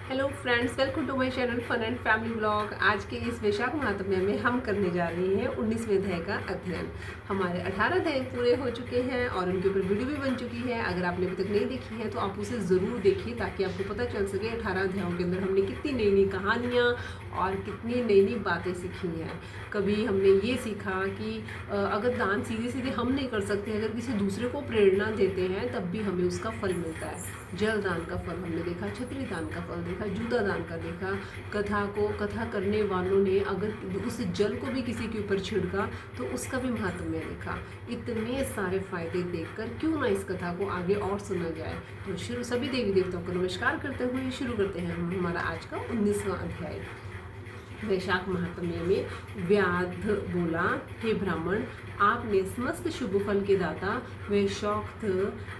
Hello friends, welcome to my channel fun and family vlog. आज के इस वैशाख महात्म्य में हम करने जा रहे हैं 19वें अध्याय का अध्ययन। हमारे 18 अध्याय पूरे हो चुके हैं और उनके ऊपर वीडियो भी बन चुकी है। अगर आपने अभी तक नहीं देखी है तो आप उसे ज़रूर देखिए ताकि आपको पता चल सके 18 अध्यायों के अंदर हमने कितनी नई नई कहानियाँ और कितनी नई नई बातें सीखी हैं। कभी हमने ये सीखा कि अगर दान सीधे सीधे हम नहीं कर सकते, अगर किसी दूसरे को प्रेरणा देते हैं तब भी हमें उसका फल मिलता है। जल दान का फल हमने देखा, छतरी दान का फल देखा, जूता दान का देखा। कथा करने वालों ने अगर उस जल को भी किसी के ऊपर छिड़का तो उसका भी महत्व देखा। इतने सारे फायदे देखकर क्यों ना इस कथा को आगे और सुना जाए। तो शुरू सभी देवी देवताओं को नमस्कार करते हुए शुरू करते हैं हम हमारा आज का 19वां अध्याय। वैशाख महात्म्य में व्याध बोला, हे ब्राह्मण, आपने समस्त शुभ फल के दाता वे शौक्त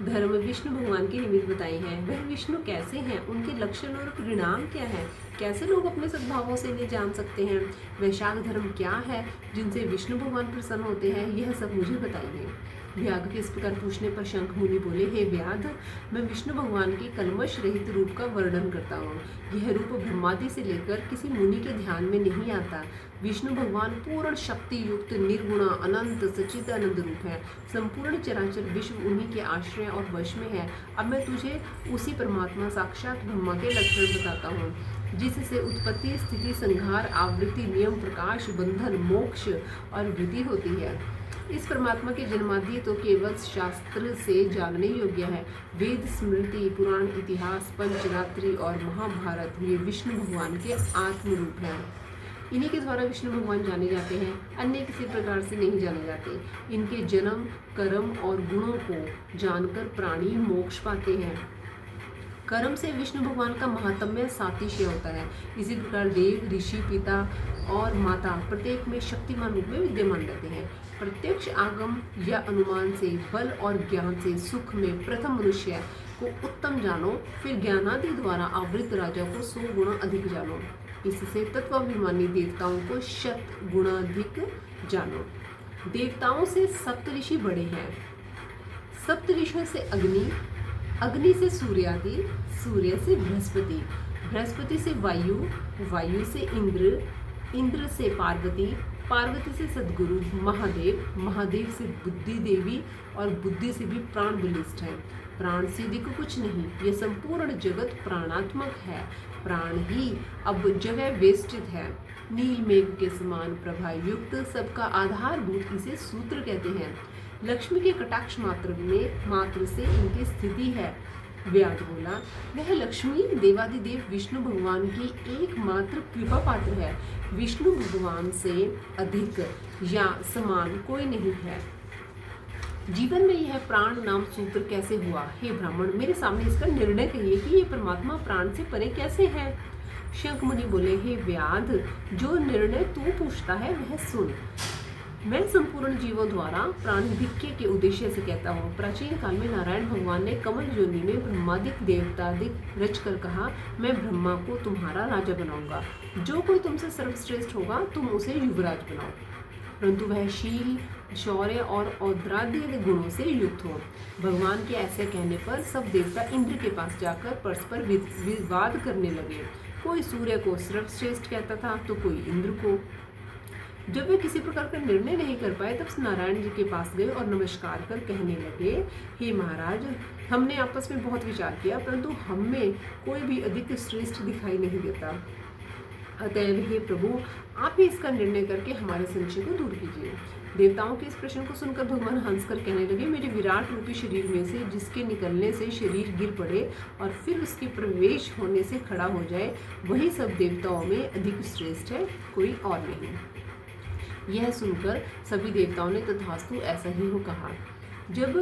धर्म विष्णु भगवान के निमित्त बताए हैं। वह विष्णु कैसे हैं, उनके लक्षण और परिणाम क्या है, कैसे लोग अपने सद्भावों से इन्हें जान सकते हैं। वैशाख धर्म क्या है जिनसे विष्णु भगवान प्रसन्न होते हैं, यह सब मुझे बताइए। व्याध के इस प्रकार पूछने पर शंख मुनि बोले, हे व्याध, मैं विष्णु भगवान के कलमश रहित रूप का वर्णन करता हूँ। यह रूप ब्रह्मादि से लेकर किसी मुनि के ध्यान में नहीं आता। विष्णु भगवान पूर्ण शक्ति युक्त निर्गुणा अनंत सच्चिदानंद रूप है। संपूर्ण चराचर विश्व उन्हीं के आश्रय और वश में है। अब मैं तुझे उसी परमात्मा साक्षात ब्रह्मा के लक्षण बताता हूँ, जिससे उत्पत्ति, स्थिति, संहार, आवृत्ति, नियम, प्रकाश, बंधन, मोक्ष और वृद्धि होती है। इस परमात्मा के जन्मादि तो केवल शास्त्र से जानने योग्य है। वेद, स्मृति, पुराण, इतिहास, पंचरात्रि और महाभारत ये विष्णु भगवान के आत्म रूप हैं। इन्हीं के द्वारा विष्णु भगवान जाने जाते हैं, अन्य किसी प्रकार से नहीं जाने जाते। इनके जन्म, कर्म और गुणों को जानकर प्राणी मोक्ष पाते हैं। कर्म से विष्णु भगवान का महात्म्य सातिशय होता है। इसी प्रकार देव, ऋषि, पिता और माता प्रत्येक में शक्तिमान रूप में विद्यमान रहते हैं। प्रत्यक्ष आगम या अनुमान से, बल और ज्ञान से सुख में प्रथम मनुष्य को उत्तम जानो, फिर ज्ञानादि द्वारा आवृत राजा को 100 गुणा अधिक जानो। इससे तत्वाभिमानी देवताओं को 100 गुणाधिक जानो। देवताओं से सप्तऋषि बड़े हैं। सप्तऋषियों से अग्नि, अग्नि से सूर्यादि, सूर्य से बृहस्पति, बृहस्पति से वायु, वायु से इंद्र, इंद्र से पार्वती, पार्वती से सद्गुरु महादेव, महादेव से बुद्धि देवी और बुद्धि से भी प्राण बलिष्ठ है। प्राण से अधिक कुछ नहीं। यह संपूर्ण जगत प्राणात्मक है। प्राण ही अब जगह वेष्टित है। नील मेघ के समान प्रभा युक्त सबका आधारभूत इसे सूत्र कहते हैं। लक्ष्मी के कटाक्ष मात्र से इनकी स्थिति है। व्याध बोला, वह लक्ष्मी देवादिदेव विष्णु भगवान की एकमात्र कृपा पात्र है। विष्णु भगवान से अधिक या समान कोई नहीं है। जीवन में यह प्राण नाम सूत्र कैसे हुआ? हे ब्राह्मण, मेरे सामने इसका निर्णय कहिए कि ये परमात्मा प्राण से परे कैसे है। शंख मुनि बोले, हे व्याध, जो निर्णय तू पूछता है वह सुन। मैं संपूर्ण जीवों द्वारा प्राणिधिक्य के उद्देश्य से कहता हूँ। प्राचीन काल में नारायण भगवान ने कमल योनि में ब्रह्मादिक देवतादिक रचकर कहा, मैं ब्रह्मा को तुम्हारा राजा बनाऊंगा। जो कोई तुमसे सर्वश्रेष्ठ होगा तुम उसे युवराज बनाओ, परंतु वह शील, शौर्य और औद्राद्य गुणों से युक्त हो। भगवान के ऐसे कहने पर सब देवता इंद्र के पास जाकर परस्पर विवाद करने लगे। कोई सूर्य को सर्वश्रेष्ठ कहता था तो कोई इंद्र को। जब वे किसी प्रकार का निर्णय नहीं कर पाए तब नारायण जी के पास गए और नमस्कार कर कहने लगे, हे महाराज, हमने आपस में बहुत विचार किया परंतु हम में कोई भी अधिक श्रेष्ठ दिखाई नहीं देता। अतएव हे प्रभु, आप ही इसका निर्णय करके हमारे संशय को दूर कीजिए। देवताओं के इस प्रश्न को सुनकर भगवान हंसकर कहने लगे, मेरे विराट रूपी शरीर में से जिसके निकलने से शरीर गिर पड़े और फिर उसके प्रवेश होने से खड़ा हो जाए, वही सब देवताओं में अधिक श्रेष्ठ है, कोई और नहीं। यह सुनकर सभी देवताओं ने तथास्तु ऐसा ही हो कहा। जब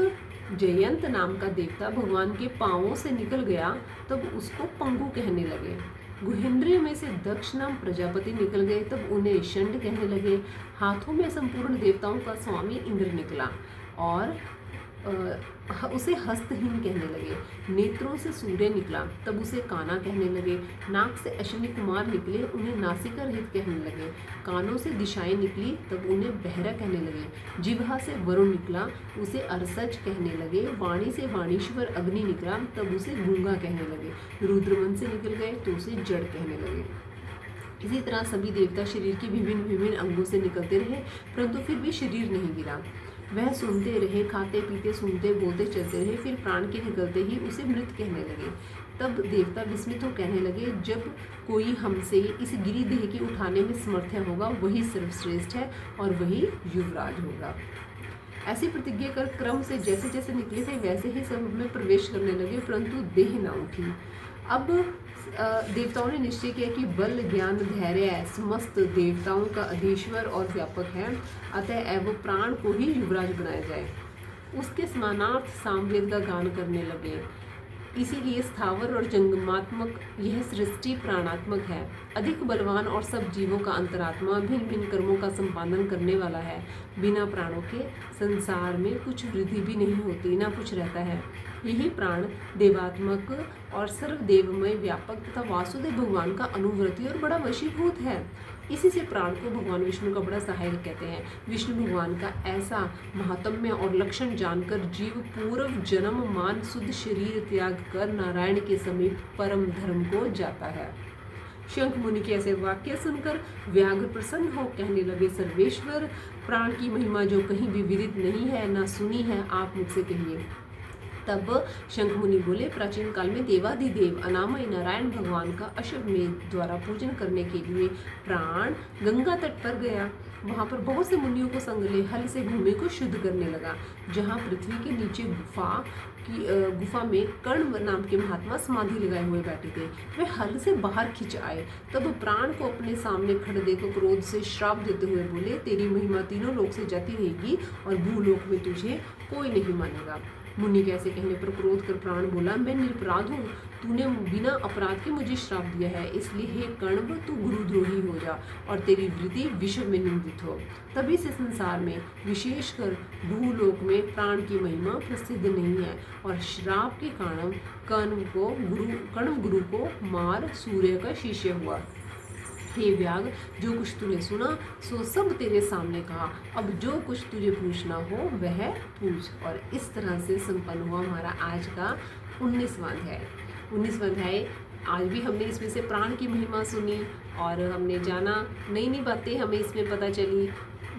जयंत नाम का देवता भगवान के पांवों से निकल गया तब उसको पंगु कहने लगे। गुहेंद्रिय में से दक्ष नाम प्रजापति निकल गए तब उन्हें षंड कहने लगे। हाथों में संपूर्ण देवताओं का स्वामी इंद्र निकला और उसे हस्तहीन कहने लगे। नेत्रों से सूर्य निकला तब उसे काना कहने लगे। नाक से अश्विनी कुमार निकले, उन्हें नासिका रहित कहने लगे। कानों से दिशाएं निकली तब उन्हें बहरा कहने लगे। जिह्वा से वरुण निकला, उसे अरसज कहने लगे। वाणी से वाणीश्वर अग्नि निकला तब उसे गूंगा कहने लगे। रुद्रमन से निकल गए तो उसे जड़ कहने लगे। इसी तरह सभी देवता शरीर के विभिन्न विभिन्न अंगों से निकलते रहे, परंतु फिर भी शरीर नहीं गिरा। वह सुनते रहे, खाते पीते सुनते बोलते चलते रहे। फिर प्राण के निकलते ही उसे मृत कहने लगे। तब देवता विस्मित हो कहने लगे, जब कोई हमसे इस गिरिदेह की उठाने में समर्थ होगा वही सर्वश्रेष्ठ है और वही युवराज होगा। ऐसी प्रतिज्ञा कर क्रम से जैसे जैसे निकले थे वैसे ही सब में प्रवेश करने लगे, परंतु देह ना उठी। अब देवताओं ने निश्चय किया कि बल ज्ञान धैर्य समस्त देवताओं का अधीश्वर और व्यापक है, अतः प्राण को ही युवराज बनाया जाए। उसके समानार्थ सामवेद का गान करने लगे। इसीलिए स्थावर और जंगमात्मक यह सृष्टि प्राणात्मक है। अधिक बलवान और सब जीवों का अंतरात्मा भिन्न भिन्न कर्मों का संपादन करने वाला है। बिना प्राणों के संसार में कुछ वृद्धि भी नहीं होती, ना कुछ रहता है। यही प्राण देवात्मक और सर्वदेवमय व्यापक तथा वासुदेव भगवान का अनुवर्ती और बड़ा वशीभूत है। इसी से प्राण को भगवान विष्णु का बड़ा सहायक कहते हैं। विष्णु भगवान का ऐसा महात्म्य और लक्षण जानकर जीव पूर्व जन्म मान शुद्ध शरीर त्याग कर नारायण के समीप परम धर्म को जाता है। शंख मुनि के ऐसे वाक्य सुनकर व्याघ्र प्रसन्न हो कहने लगे, सर्वेश्वर, प्राण की महिमा जो कहीं भी विदित नहीं है ना सुनी है, आप मुझसे कहिए। तब शंख मुनि बोले, प्राचीन काल में देवाधिदेव अनामय नारायण भगवान का अश्वमेध द्वारा पूजन करने के लिए प्राण गंगा तट पर गया। वहाँ पर बहुत से मुनियों को संग ले हल से भूमि को शुद्ध करने लगा। जहाँ पृथ्वी के नीचे गुफा में कर्ण नाम के महात्मा समाधि लगाए हुए बैठे थे, वे हल से बाहर खिंच आए। तब प्राण को अपने सामने खड़े देखकर क्रोध से श्राप देते हुए बोले, तेरी महिमा तीनों लोक से जाती रहेगी और भूलोक में तुझे कोई नहीं मानेगा। मुनि के ऐसे कहने पर क्रोध कर प्राण बोला, मैं निरपराध हूँ, तूने बिना अपराध के मुझे श्राप दिया है, इसलिए हे कण्व तू गुरुद्रोही हो जा और तेरी वृत्ति विश्व में निंदित हो। तभी से संसार में विशेषकर भूलोक में प्राण की महिमा प्रसिद्ध नहीं है और श्राप के कारण कण्व गुरु को मार सूर्य का शिष्य हुआ। हे व्याघ्र, जो कुछ तूने सुना सो सब तेरे सामने कहा, अब जो कुछ तुझे पूछना हो वह पूछ। और इस तरह से संपन्न हुआ हमारा आज का 19वां अध्याय। 19वां अध्याय आज भी हमने इसमें से प्राण की महिमा सुनी और हमने जाना, नई नई बातें हमें इसमें पता चली।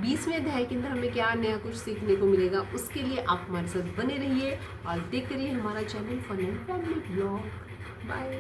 20वें अध्याय के अंदर हमें क्या नया कुछ सीखने को मिलेगा, उसके लिए आप हमारे साथ बने रहिए और देखते रहिए हमारा channel fun and family blog. Bye.